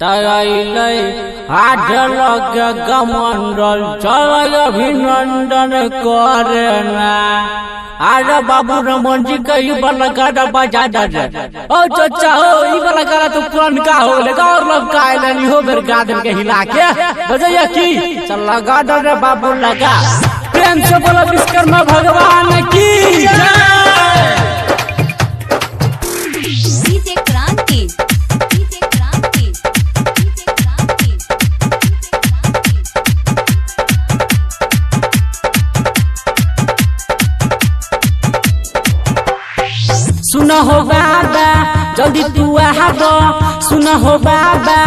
तैलै हाथ लगे गमंडल चल अभिनंदन करना। अरे बाबू रमन जी का ये वाला गाना बजा दे। ओ चाचा हो ये वाला गाना तो पुराना हो लेगा और लोग कायला नहीं हो मेरे गादन के हिला के बजाया की चल लगा दे रे बाबू लगा। प्रेम से बोलो विश्वकर्मा भगवान की जय। डीजे क्रांति सुना हो बाबा जल्दी तू आबो, सुना हो बाबा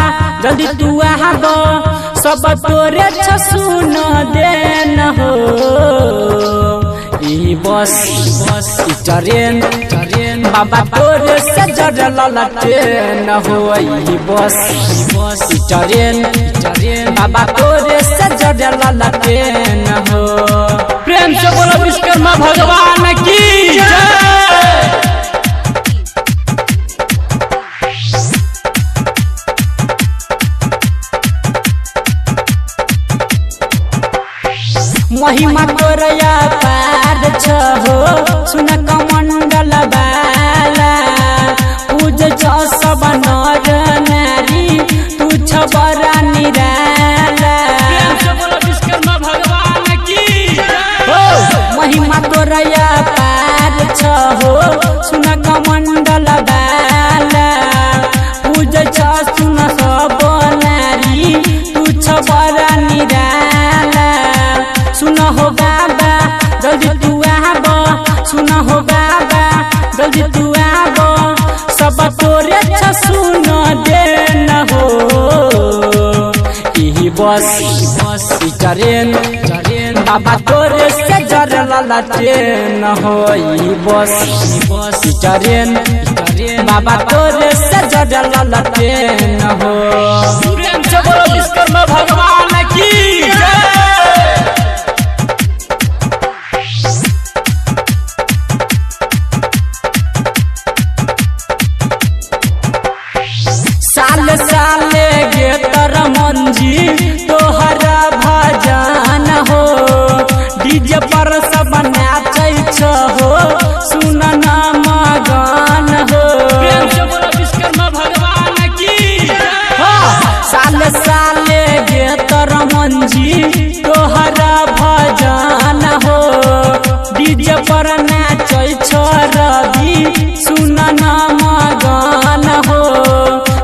जल्दी तू आबो, सब तोरे छ सुन देन हो। ई बस ट्रेन बाबा तोरे से जड़ ललटेन हो। ई बस ट्रेन बाबा तोरे से जड़ ललटेन हो। प्रेम से बोलो विश्वकर्मा भगवान की जय। महिमा तोरया पार छ हो सुन कमंडल बाला। पूज छ सब नर नारी तू छ बड़ा निराला। प्रेम से बोलो विश्वकर्मा भगवान की जय। महिमा तोरया पार छ हो सुन कमंडल बाला। पूज छ सुन सब नारी तू छ बड़ा निराला। सुना हो बाबा जल्दी तू आबो, सुना हो बाबा जल्दी तू आबो, सब तोरे छ सुन देन हो। ई बस ट्रेन बाबा तोरे से जड़ ललटेन हो। ई बस ट्रेन बाबा तोरे से जड़ ललटेन हो। प्रेम से बोलो विश्वकर्मा भगवान की जय। साले साले गे तर मंजी तोहरा भजन हो। डीजे पर सब नाचै छ हो सुन ना मगन हो। प्रेम से बोलो विश्वकर्मा भगवान की जय। साले साले गे तर मंजी तोहरा भजन हो। डीजे पर नाचै छ रवि सुन ना मगन हो।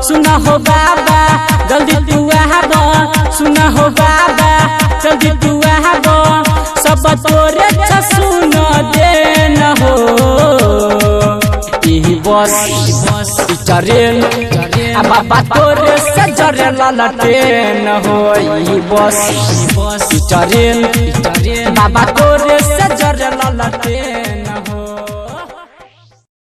सुना हो बाबा जल्दी तू आबो, सुना हो बाबा जल्दी तू आबो, सब तोरे छ सुन देन हो। ई बस ट्रेन बाबा तोरे से जड़ ललटेन हो। ई बस ट्रेन बाबा तोरे से जड़ ललटेन।